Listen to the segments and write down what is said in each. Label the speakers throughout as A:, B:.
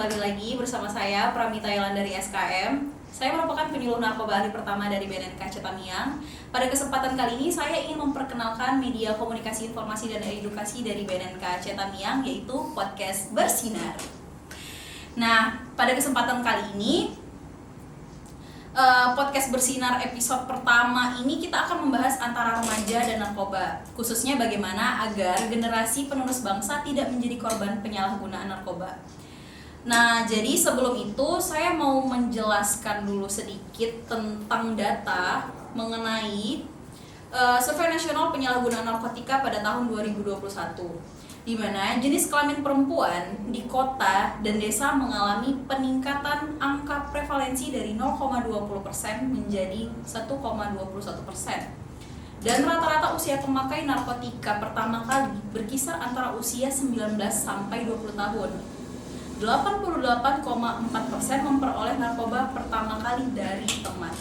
A: kembali lagi bersama saya Pramita Yolan dari SKM. Saya merupakan penyuluh narkoba ahli pertama dari BNNK Cetamiang. Pada kesempatan kali ini saya ingin memperkenalkan media komunikasi informasi dan edukasi dari BNNK Cetamiang, yaitu podcast Bersinar. Nah, pada kesempatan kali ini podcast Bersinar episode pertama ini kita akan membahas antara remaja dan narkoba, khususnya bagaimana agar generasi penerus bangsa tidak menjadi korban penyalahgunaan narkoba. Nah, jadi sebelum itu saya mau menjelaskan dulu sedikit tentang data mengenai Survei Nasional Penyalahgunaan Narkotika pada tahun 2021, di mana jenis kelamin perempuan di kota dan desa mengalami peningkatan angka prevalensi dari 0,20% menjadi 1,21%. Dan rata-rata usia pemakai narkotika pertama kali berkisar antara usia 19 sampai 20 tahun. 88,4% memperoleh narkoba pertama kali dari teman.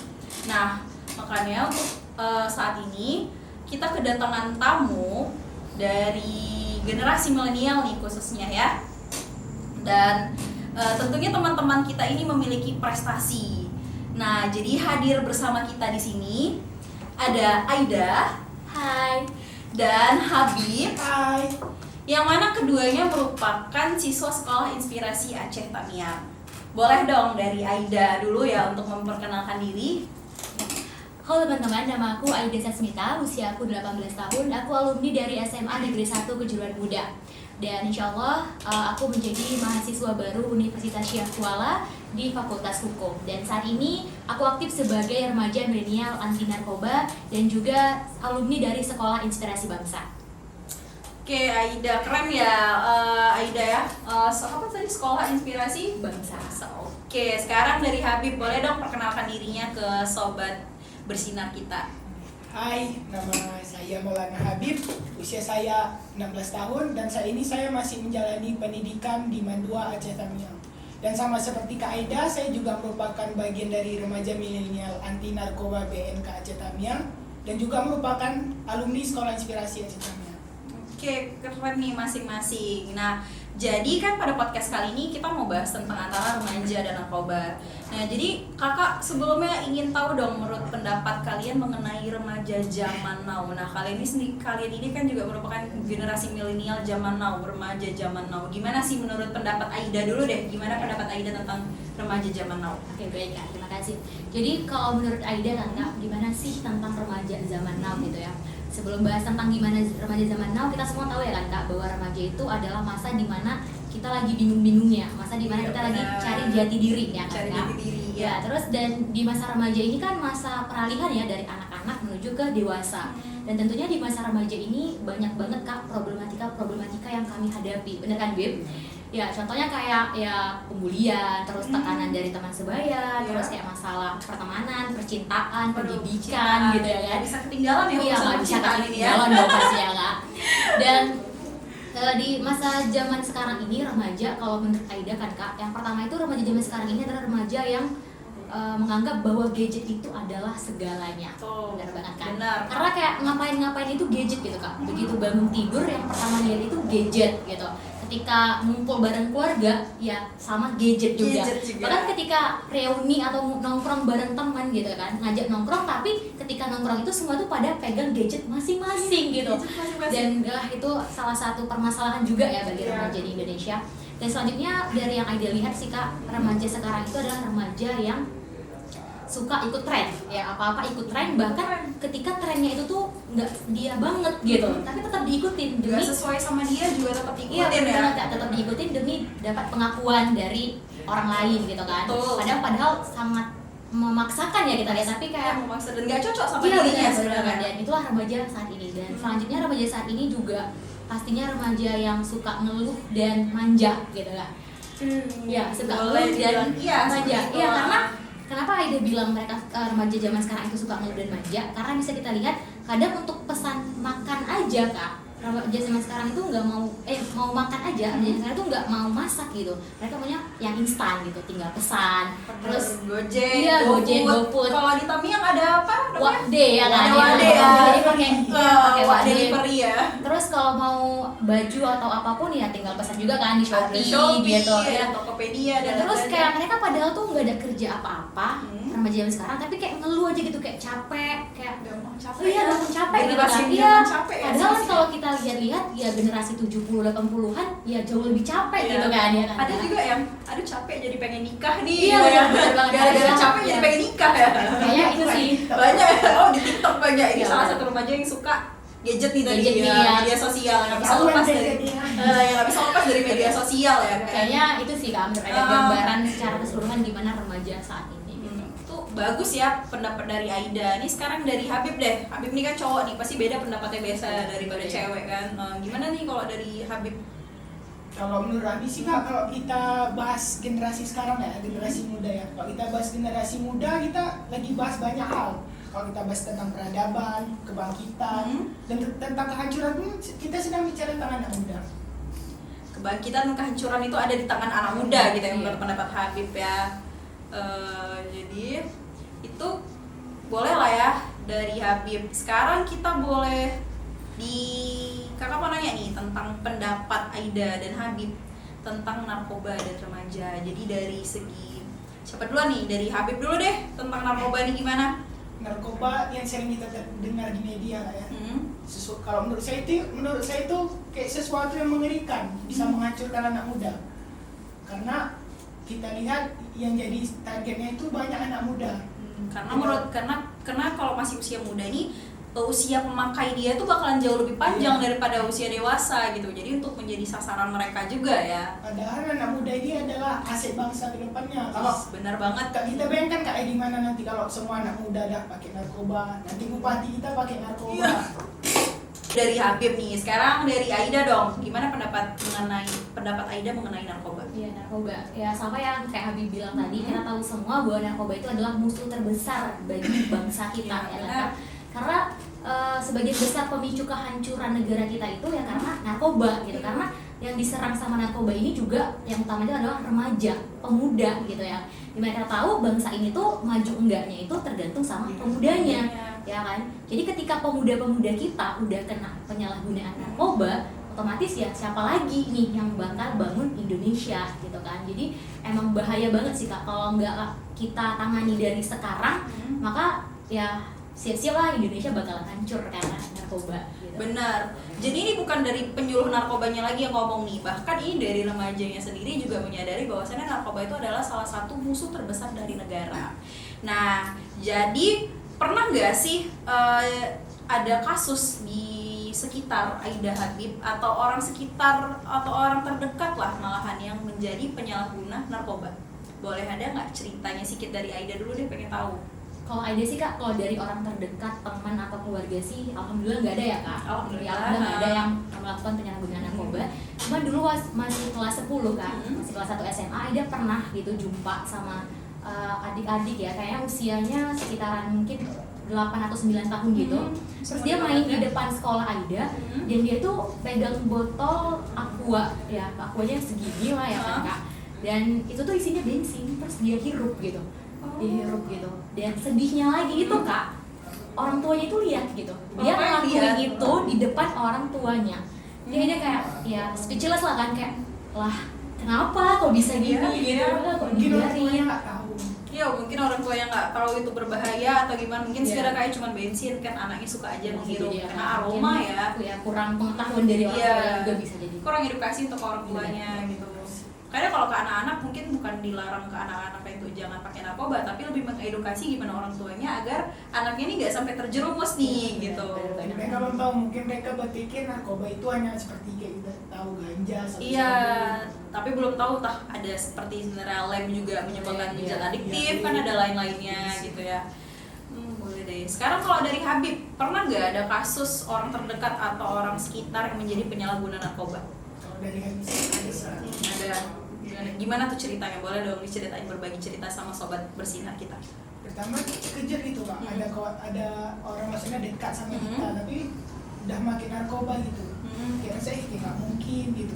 A: Nah, makanya untuk saat ini kita kedatangan tamu dari generasi milenial nih khususnya ya. Dan tentunya teman-teman kita ini memiliki prestasi. Nah, jadi hadir bersama kita di sini ada Aida, hai, dan Habib, hai. Yang mana keduanya merupakan siswa Sekolah Inspirasi Aceh Tamiang. Boleh dong dari Aida dulu ya untuk memperkenalkan diri.
B: Halo teman-teman, nama aku Aida Sasmita, usia aku 18 tahun. Aku alumni dari SMA Negeri 1 Kejuruan Muda. Dan insya Allah aku menjadi mahasiswa baru Universitas Syekh Kuala di Fakultas Hukum. Dan saat ini aku aktif sebagai remaja milenial anti narkoba dan juga alumni dari Sekolah Inspirasi Bangsa.
A: Oke, Aida, keren ya Aida ya. Apa tadi Sekolah Inspirasi
B: Bangsa.
A: Oke, sekarang dari Habib, boleh dong perkenalkan dirinya ke sobat Bersinar kita.
C: Hai, nama saya Maulana Habib, usia saya 16 tahun dan saat ini saya masih menjalani pendidikan di Mandua Aceh Tamiang. Dan sama seperti Kak Aida, saya juga merupakan bagian dari remaja milenial anti narkoba BNK Aceh Tamiang dan juga merupakan alumni Sekolah Inspirasi Aceh Tamiang.
A: Oke, keren nih masing-masing. Nah, jadi kan pada podcast kali ini kita mau bahas tentang antara remaja dan narkoba. Nah, jadi kakak sebelumnya ingin tahu dong menurut pendapat kalian mengenai remaja zaman now. Nah, kalian ini kan juga merupakan generasi milenial zaman now, remaja zaman now. Gimana sih menurut pendapat Aida dulu deh? Gimana pendapat Aida tentang remaja zaman now?
B: Oke, baik Kak, terima kasih. Jadi kalau menurut Aida kan Kak, gimana sih tentang remaja zaman now gitu ya? Sebelum bahas tentang gimana remaja zaman now, kita semua tahu ya kan Kak, bahwa remaja itu adalah masa dimana kita lagi bingung-bingungnya, masa dimana kita lagi cari jati diri ya kan.
A: Cari jati diri
B: ya. Terus dan di masa remaja ini kan masa peralihan ya dari anak-anak menuju ke dewasa. Dan tentunya di masa remaja ini banyak banget Kak problematika yang kami hadapi. Bener kan Bib? Ya, contohnya kayak ya pembulian, terus tekanan dari teman sebaya, terus kayak masalah pertemanan, percintaan, pendidikan gitu ya kan.
A: Bisa ketinggalan ya.
B: Iya, nggak bisa ketinggalan dong pastinya Kak. Dan di masa zaman sekarang ini remaja, kalau menurut Aida kan Kak, yang pertama itu remaja zaman sekarang ini adalah remaja yang menganggap bahwa gadget itu adalah segalanya. Benar banget kan?
A: Benar.
B: Karena kayak ngapain itu gadget gitu Kak. Begitu bangun tidur yang pertama lihat itu gadget gitu. Ketika ngumpul bareng keluarga ya sama gadget juga. Bahkan ketika reuni atau nongkrong bareng teman gitu kan, ngajak nongkrong tapi ketika nongkrong itu semua tuh pada pegang gadget masing-masing gitu. Dan itu salah satu permasalahan juga ya bagi remaja di Indonesia. Dan selanjutnya dari yang Aida lihat sih Kak, remaja sekarang itu adalah remaja yang suka ikut tren, ya apa-apa ikut tren, bahkan ketika trennya itu tuh nggak dia banget gitu, tapi tetap diikutin demi
A: nggak sesuai sama dia juga tetap ikutin
B: tetap diikutin demi dapat pengakuan dari orang lain gitu kan. Padahal sangat memaksakan ya kita lihat, tapi kayak
A: memaksa dan nggak cocok sama dirinya sebenarnya.
B: Dan itulah remaja saat ini. Dan selanjutnya remaja saat ini juga pastinya remaja yang suka ngeluh dan manja gitu kan. Ya, suka ngeluh dan manja. Iya, karena kenapa Aida bilang mereka remaja zaman sekarang itu suka ngeluh dan manja? Karena bisa kita lihat kadang untuk pesan makan aja Kak, remaja zaman sekarang itu nggak mau makan aja, remaja sekarang itu nggak mau masak gitu, mereka maunya yang instan gitu, tinggal pesan. Terus
A: Gojek,
B: iya, Gojek, GoFood.
A: Kalau di Tamiang ada apa namanya?
B: Wade ya kan,
A: Ada Wade ya.
B: jadi pakai
A: Wak
B: Wade.
A: delivery ya.
B: Terus kalau mau baju atau apapun ya tinggal pesan juga kan di
A: Ada
B: Shopee gitu
A: ya,
B: ya.
A: Tokopedia dan
B: Terus
A: lain-lain.
B: kayak mereka padahal tuh nggak ada kerja apa-apa remaja zaman sekarang, tapi kayak ngeluh aja gitu, kayak capek, kayak
A: gampang capek.
B: oh iya gampang capek gitu
A: Generasi
B: kan.
A: yang
B: Iya.
A: gampang capek ya.
B: Padahal kan kalau kita lihat-lihat ya generasi 70-80-an ya jauh lebih capek
A: Iya.
B: gitu kan ya kan.
A: Ada juga yang aduh capek jadi pengen nikah nih.
B: Iya,
A: gitu ya.
B: benar banget.
A: Gara-gara
B: Iya.
A: capek jadi pengen nikah ya.
B: Kayaknya itu sih.
A: Banyak ya. Oh, di TikTok banyak. Ini
B: Iya,
A: salah
B: benar.
A: satu remaja yang suka gadget nih tadi
B: Gadget
A: ya,
B: nih, ya.
A: media sosial yang nggak bisa
C: Tahu
A: lepas
C: yang
A: dari
C: gadgetnya.
A: yang nggak bisa lepas dari media sosial ya.
B: Kayaknya itu sih Kak, menurut ada gambaran secara keseluruhan gimana remaja saat ini gitu.
A: Itu bagus ya pendapat dari Aida. Ini sekarang dari Habib deh. Habib nih kan cowok nih, pasti beda pendapatnya biasa daripada cewek kan. Gimana nih kalau dari Habib?
C: Kalau menurut Abi sih Kak, kalau kita bahas generasi sekarang ya, generasi muda ya. Kalau kita bahas generasi muda, kita lagi bahas banyak hal. Kalau kita bahas tentang peradaban, kebangkitan, dan tentang kehancuran pun kita sedang bicara tentang anak muda.
A: Kebangkitan dan kehancuran itu ada di tangan anak muda gitu ya, menurut pendapat Habib ya. Jadi itu boleh lah ya dari Habib. Sekarang kita boleh kakak mau nanya nih tentang pendapat Aida dan Habib tentang narkoba dan remaja. Jadi dari segi siapa dulu nih? Dari Habib dulu deh, tentang narkoba ini gimana?
C: Narkoba yang sering kita dengar di media lah ya. Kalau menurut saya itu kayak sesuatu yang mengerikan, bisa menghancurkan anak muda. Karena kita lihat yang jadi targetnya itu banyak anak muda.
A: Karena kalau masih usia muda ini usia pemakai dia tuh bakalan jauh lebih panjang daripada usia dewasa gitu. Jadi untuk menjadi sasaran mereka juga ya.
C: Padahal anak muda ini adalah aset bangsa ke depannya. Kalau
A: benar banget.
C: kita bayangkan kayak di mana nanti kalau semua anak muda dah pakai narkoba, nanti bupati kita pakai narkoba.
A: Iya. Dari Habib nih, sekarang dari Aida dong. Gimana pendapat Aida mengenai narkoba?
B: Iya, narkoba. Ya sama yang kayak Habib bilang tadi, kita tahu semua bahwa narkoba itu adalah musuh terbesar bagi bangsa kita ya kan. Karena sebagian besar pemicu kehancuran negara kita itu ya karena narkoba gitu. Karena yang diserang sama narkoba ini juga yang utamanya adalah remaja, pemuda gitu ya. Dimana kita tahu bangsa ini tuh maju enggaknya itu tergantung sama pemudanya, ya kan. Jadi ketika pemuda-pemuda kita udah kena penyalahgunaan narkoba, otomatis ya siapa lagi nih yang bakal bangun Indonesia gitu kan. Jadi emang bahaya banget sih Kak, kalau nggak kita tangani dari sekarang, maka ya siap-siap lah Indonesia bakalan hancur karena narkoba gitu.
A: Benar. Jadi ini bukan dari penyuluh narkobanya lagi yang ngomong nih, bahkan ini dari remajanya sendiri juga menyadari bahwasannya narkoba itu adalah salah satu musuh terbesar dari negara. Nah, jadi pernah nggak sih ada kasus di sekitar Aida Habib atau orang sekitar atau orang terdekat lah malahan yang menjadi penyalahguna narkoba? Boleh ada nggak ceritanya sedikit dari Aida dulu deh, pengen tahu.
B: Kalau Aida sih Kak, kalau dari orang terdekat, teman atau keluarga sih alhamdulillah nggak ada ya Kak.
A: Alhamdulillah.
B: Nggak ada yang melakukan penyalahgunaan narkoba. Cuma dulu masih kelas 10 Kak, masih kelas 1 SMA, Aida pernah gitu jumpa sama adik-adik ya, kayaknya usianya sekitaran mungkin 8 atau 9 tahun gitu. Terus dia main di depan sekolah Aida, dan dia tuh pegang botol aqua ya, aquanya segini lah ya kan Kak. Dan itu tuh isinya bensin, terus dia hirup gitu. Dihirup gitu. Dan sedihnya lagi itu Kak, orang tuanya itu lihat gitu, dia ngelakuin itu di depan orang tuanya. Dia kayak ya speechless lah kan, kayak lah kenapa kok bisa gini gitu, kok dibiarin.
A: Iya, mungkin orang tua yang nggak tahu itu berbahaya atau gimana, mungkin sekedar kayak cuma bensin kan, anaknya suka aja menghirup karena aroma ya.
B: Kurang pengetahuan dari orang tua juga bisa jadi.
A: Kurang edukasi untuk orang tuanya gitu. Karena kalau ke anak-anak mungkin bukan dilarang ke anak-anak itu jangan pakai narkoba, tapi lebih mengedukasi gimana orang tuanya agar anaknya ini nggak sampai terjerumus nih gitu.
C: Mereka belum tahu, mungkin mereka berpikir narkoba itu hanya seperti kayak kita tahu ganja.
A: Iya, tapi belum tahu ada seperti sebenarnya lem juga menyebabkan zat adiktif, kan ada lain-lainnya gitu ya. Boleh deh. Sekarang kalau dari Habib, pernah nggak ada kasus orang terdekat atau orang sekitar yang menjadi penyalahguna narkoba?
C: Kalau dari Habib ada sih.
A: Ada. Gimana tuh ceritanya? Boleh dong diceritain, berbagi cerita sama sobat bersinar kita.
C: Pertama kejar gitu Kak, ada orang maksudnya dekat sama kita, tapi udah makin narkoba gitu. Kira saya nggak mungkin gitu,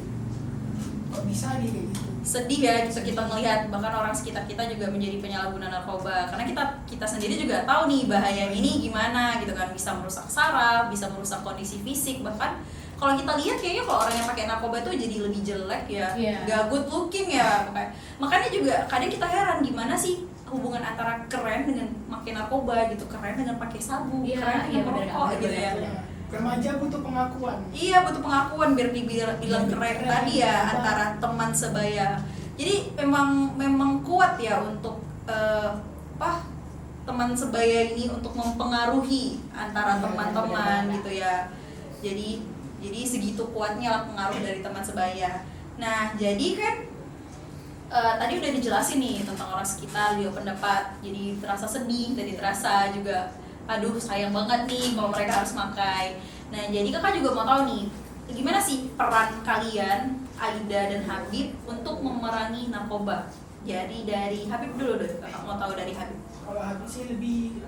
C: kok bisa dia kayak gitu.
A: Sedih ya gitu kita melihat bahkan orang sekitar kita juga menjadi penyalahguna narkoba, karena kita sendiri juga tahu nih bahaya ini gimana gitu kan, bisa merusak saraf, bisa merusak kondisi fisik, bahkan kalau kita lihat kayaknya kalau orang yang pakai narkoba itu jadi lebih jelek ya, gak good looking ya, makanya juga kadang kita heran gimana sih hubungan antara keren dengan pakai narkoba gitu, keren dengan pakai sabu, keren dengan merokok gitu ya.
C: Remaja butuh pengakuan.
A: Iya, butuh pengakuan biar dibilang keren tadi ya antara teman sebaya. Jadi memang kuat ya untuk teman sebaya ini untuk mempengaruhi antara teman-teman gitu ya. Jadi segitu kuatnya lah pengaruh dari teman sebaya. Nah, jadi kan tadi udah dijelasin nih tentang orang sekitar juga pendapat. Jadi terasa sedih, tadi terasa juga aduh sayang banget nih kalau mereka harus makai. Nah jadi kakak juga mau tahu nih, gimana sih peran kalian Aida dan Habib untuk memerangi narkoba? Jadi dari Habib dulu deh, kakak mau tahu dari Habib.
C: Kalau Habib sih lebih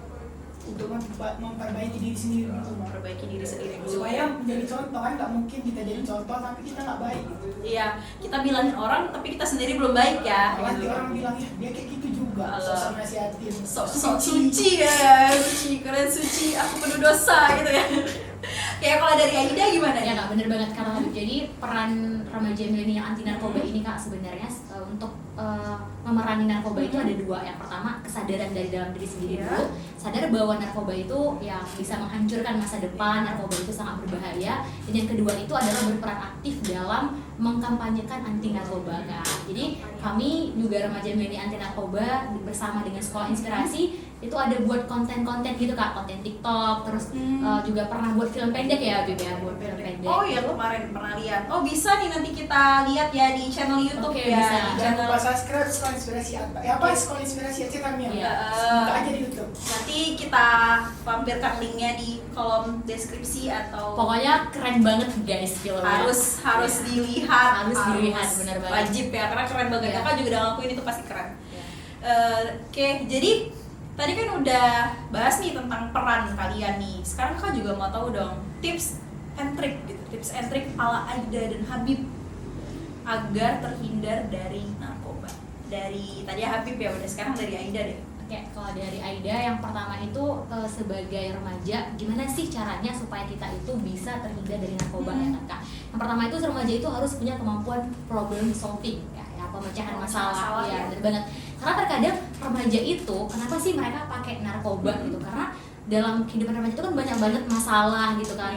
C: untuk memperbaiki diri sendiri dulu,
A: memperbaiki diri sendiri dulu
C: supaya menjadi contoh. Kan nggak mungkin kita jadi contoh tapi kita nggak baik gitu.
A: Iya, kita bilangin orang tapi kita sendiri belum baik ya
C: Nanti
A: gitu.
C: orang bilang ya dia kayak gitu juga, sosok nasihatin,
A: sok suci ya, suci, keren suci, aku penuh dosa gitu ya. Kayak kalau dari Aida gimana
B: Ya
A: ya?
B: kak, bener banget kalau Habib. Jadi peran remaja milenial anti narkoba ini kak sebenarnya untuk memerangi narkoba itu ada dua. Yang pertama kesadaran dari dalam diri sendiri dulu, sadar bahwa narkoba itu yang bisa menghancurkan masa depan, narkoba itu sangat berbahaya. Dan yang kedua itu adalah berperan aktif dalam mengkampanyekan anti narkoba kak. Jadi kami juga remaja milenial anti narkoba bersama dengan Sekolah Inspirasi itu ada buat konten-konten gitu kak, konten TikTok, terus juga pernah buat film pendek ya Habib ya, buat film pendek.
A: Oh iya, kemarin pernah lihat. Oh bisa nih nanti kita lihat ya di channel YouTube
B: Oke,
A: ya.
B: bisa.
A: Di
C: Jangan
A: channel
C: lupa subscribe Sekolah Inspirasi apa? Ya apa Sekolah Inspirasi Aceh Tamiang?
B: Iya.
C: Buka aja di YouTube.
A: Nanti kita pampirkan linknya di kolom deskripsi atau
B: Pokoknya keren banget guys filmnya.
A: harus dilihat,
B: Harus dilihat, benar banget.
A: wajib ya karena keren banget.
B: Iya.
A: Kakak juga udah ngakuin itu pasti keren.
B: Iya.
A: Oke, jadi tadi kan udah bahas nih tentang peran kalian nih. Sekarang kakak juga mau tahu dong tips and trick gitu, tips and trick ala Aida dan Habib agar terhindar dari narkoba. Dari tadi Habib ya, udah sekarang dari Aida deh.
B: Oke, kalau dari Aida yang pertama itu sebagai remaja, gimana sih caranya supaya kita itu bisa terhindar dari narkoba ya kan Kak? Yang pertama itu remaja itu harus punya kemampuan problem solving ya pemecahan masalah ya, benar banget. Karena terkadang remaja itu kenapa sih mereka pakai narkoba gitu? Karena dalam kehidupan remaja itu kan banyak banget masalah gitu kan,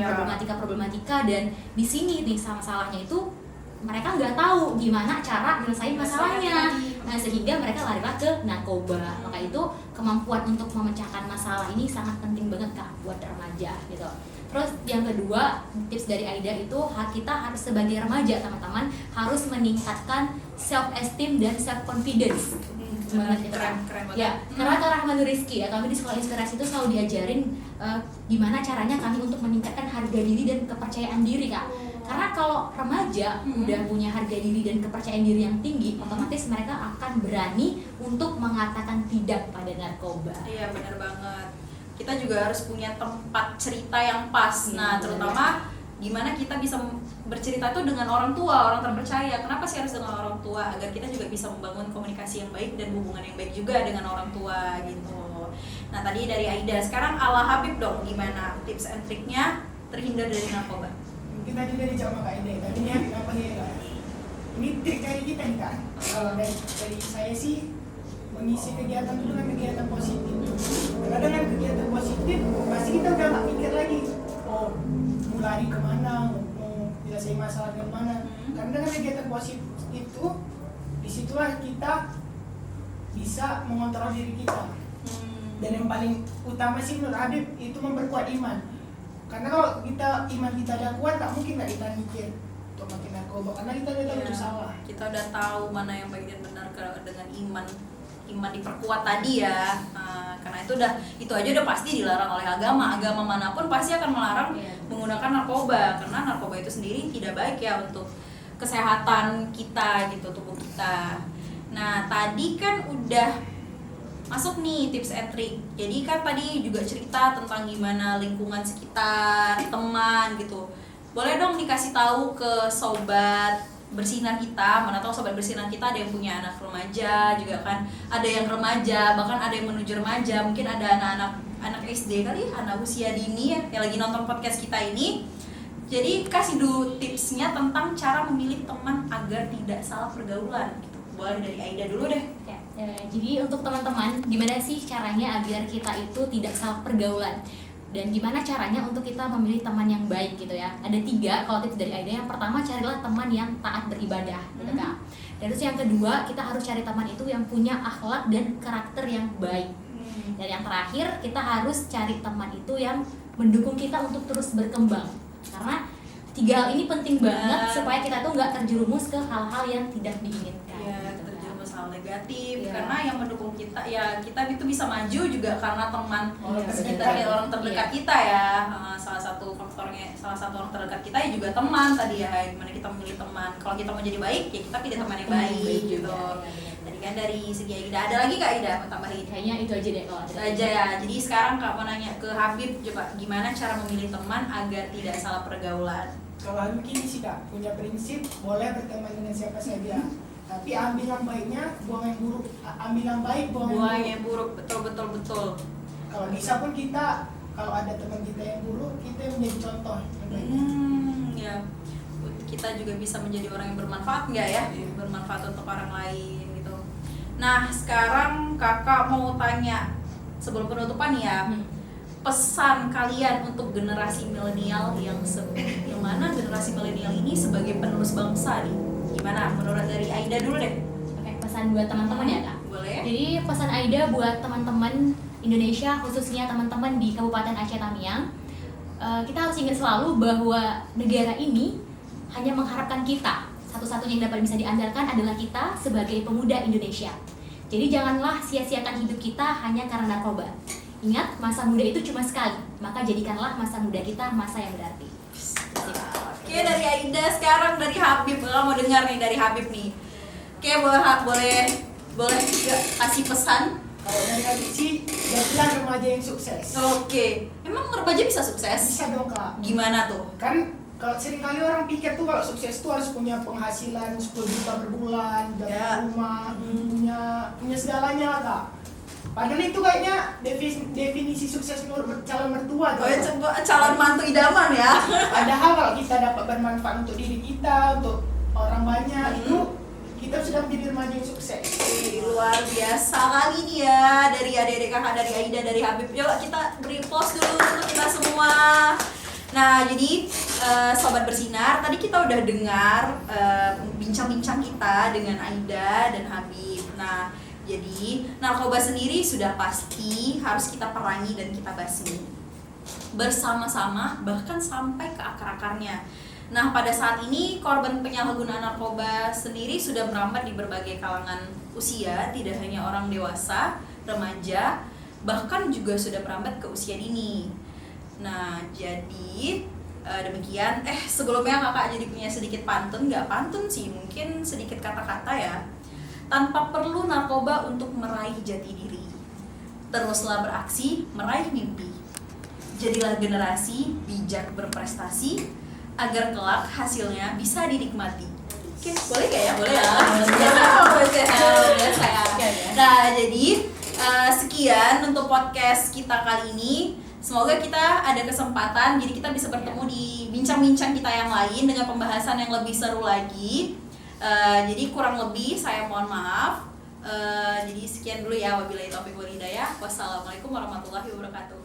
B: problematika dan di sini nih masalahnya itu mereka nggak tahu gimana cara nyelesain masalahnya. Nah sehingga mereka larilah ke narkoba. Maka itu kemampuan untuk memecahkan masalah ini sangat penting banget kak buat remaja gitu. Terus yang kedua tips dari Aida itu kita harus sebagai remaja teman-teman harus meningkatkan self esteem dan self confidence. Banget gitu kan.
A: Keren banget.
B: Ya, karena Kak Rahman Rizky ya, kami di Sekolah Inspirasi itu selalu diajarin gimana caranya kami untuk meningkatkan harga diri dan kepercayaan diri kak. Karena kalau remaja udah punya harga diri dan kepercayaan diri yang tinggi, otomatis mereka akan berani untuk mengatakan tidak pada narkoba.
A: Iya benar banget. Kita juga harus punya tempat cerita yang pas. Nah terutama gimana kita bisa bercerita itu dengan orang tua, orang terpercaya. Kenapa sih harus dengan orang tua? Agar kita juga bisa membangun komunikasi yang baik dan hubungan yang baik juga dengan orang tua gitu. Nah tadi dari Aida, sekarang ala Habib dong, gimana tips and triknya terhindar dari narkoba?
C: Mungkin tadi dari jawab Kak Ida, tadi nih apa nih Kak? Ini trik dari kita nih Kak. Kalau dari saya sih mengisi kegiatan itu dengan kegiatan positif. Karena dengan kegiatan positif pasti kita udah nggak mikir lagi, oh mau lari kemana, mau menyelesaikan masalah kemana. Karena dengan kegiatan positif itu disitulah kita bisa mengontrol diri kita. Dan yang paling utama sih menurut Habib itu memperkuat iman. Karena kalau iman kita ada kuat, tak mungkin nggak kita mikir untuk makin narkoba. Karena kita udah tahu itu salah.
A: Kita udah tahu mana yang baik dan benar dengan iman diperkuat tadi ya. Karena itu aja udah pasti dilarang oleh agama manapun pasti akan melarang menggunakan narkoba, karena narkoba itu sendiri tidak baik ya untuk kesehatan kita gitu, tubuh kita. Nah tadi kan udah masuk nih tips and trick. Jadi kan tadi juga cerita tentang gimana lingkungan sekitar, teman gitu. boleh dong dikasih tahu ke sobat bersinar kita, mana tahu sobat bersinar kita ada yang punya anak remaja juga kan, ada yang remaja, bahkan ada yang menuju remaja, mungkin ada anak SD kali, anak usia dini ya, yang lagi nonton podcast kita ini. Jadi kasih dulu tipsnya tentang cara memilih teman agar tidak salah pergaulan gitu. Boleh dari Aida dulu deh.
B: Jadi untuk teman-teman, gimana sih caranya agar kita itu tidak salah pergaulan? Dan gimana caranya untuk kita memilih teman yang baik gitu ya? Ada 3 kalau tips dari Aida. Yang pertama, carilah teman yang taat beribadah gitu kan. Dan terus yang kedua, kita harus cari teman itu yang punya akhlak dan karakter yang baik. Dan yang terakhir, kita harus cari teman itu yang mendukung kita untuk terus berkembang. Karena 3 hal ini penting banget supaya kita tuh nggak terjerumus ke hal-hal yang tidak diinginkan.
A: Ya, terjerumus hal negatif.
B: Ya.
A: Karena yang mendukung kita, ya kita itu bisa maju juga karena teman
C: Orang
A: sekitar
C: terdekat.
A: orang terdekat kita ya. Salah satu orang terdekat kita ya juga teman tadi ya. Gimana kita memilih teman. Kalau kita mau jadi baik, ya kita pilih teman yang baik gitu. Tadi kan dari segi Aida, ada lagi Kak Aida mau tambahin?
B: Kayaknya itu aja deh kalau
A: Itu aja ya. Jadi sekarang Kak mau nanya ke Habib, coba gimana cara memilih teman agar tidak salah pergaulan?
C: Kalau Habib gini sih Kak, punya prinsip boleh berteman dengan siapa saja, tapi ambil yang baiknya, buang yang buruk. Ambil yang baik, buang yang
A: Buang
C: buruk.
A: yang buruk, betul.
C: Kalau bisa pun kita, kalau ada teman kita yang buruk, kita yang menjadi contoh yang baik.
A: Ya, kita juga bisa menjadi orang yang bermanfaat nggak ya? Bermanfaat untuk orang lain gitu. Nah, sekarang kakak mau tanya sebelum penutupan ya, pesan kalian untuk generasi milenial yang mana generasi milenial ini sebagai penerus bangsa nih? Gimana? Menurut dari Aida dulu deh.
B: Oke, pesan buat teman-teman ya Kak.
A: Boleh?
B: Jadi pesan Aida buat teman-teman Indonesia, khususnya teman-teman di Kabupaten Aceh Tamiang, kita harus ingat selalu bahwa negara ini hanya mengharapkan kita. Satu-satunya yang dapat bisa diandalkan adalah kita sebagai pemuda Indonesia. Jadi janganlah sia-siakan hidup kita hanya karena narkoba. Ingat, masa muda itu cuma sekali, maka jadikanlah masa muda kita masa yang berarti.
A: Oke, dari Aida, sekarang dari Habib. Kalau mau dengar nih dari Habib nih. Oke, boleh juga kasih pesan.
C: Kalau dari Habib sih, jadilah remaja yang sukses.
A: Oke, emang remaja bisa sukses?
C: Bisa dong Kak.
A: Gimana tuh?
C: Kan kalau seringkali orang pikir tuh kalau sukses tuh harus punya penghasilan 10 juta per bulan, dapat
A: Ya.
C: rumah, punya segalanya lah Kak. Padahal itu kayaknya definisi sukses menurut calon mertua tuh.
A: Oh, coba calon mantu idaman ya.
C: Padahal kalau kita dapat bermanfaat untuk diri kita, untuk orang banyak, itu kita sudah menjadi remaja yang sukses.
A: Luar biasa kali nih ya, dari adik-adik kakak, dari Aida, dari Habib. Yuk kita beri applause dulu untuk kita semua. Nah, jadi Sobat Bersinar, tadi kita udah dengar bincang-bincang kita dengan Aida dan Habib. Nah, jadi narkoba sendiri sudah pasti harus kita perangi dan kita basmi bersama-sama, bahkan sampai ke akar-akarnya. Nah, pada saat ini korban penyalahgunaan narkoba sendiri sudah merambat di berbagai kalangan usia, tidak hanya orang dewasa, remaja, bahkan juga sudah merambat ke usia dini. Nah, jadi demikian. Sebelumnya kakak jadi punya sedikit pantun, nggak pantun sih, mungkin sedikit kata-kata ya. Tanpa perlu narkoba untuk meraih jati diri, teruslah beraksi meraih mimpi. Jadilah generasi bijak berprestasi, agar kelak hasilnya bisa dinikmati. Oke, boleh gak ya? Boleh ya? Boleh saya. Nah, jadi sekian untuk podcast kita kali ini. Semoga kita ada kesempatan, jadi kita bisa bertemu di bincang-bincang kita yang lain dengan pembahasan yang lebih seru lagi. Jadi kurang lebih saya mohon maaf. Jadi sekian dulu ya, wabillahi taufiq wal hidayah. Wassalamualaikum warahmatullahi wabarakatuh.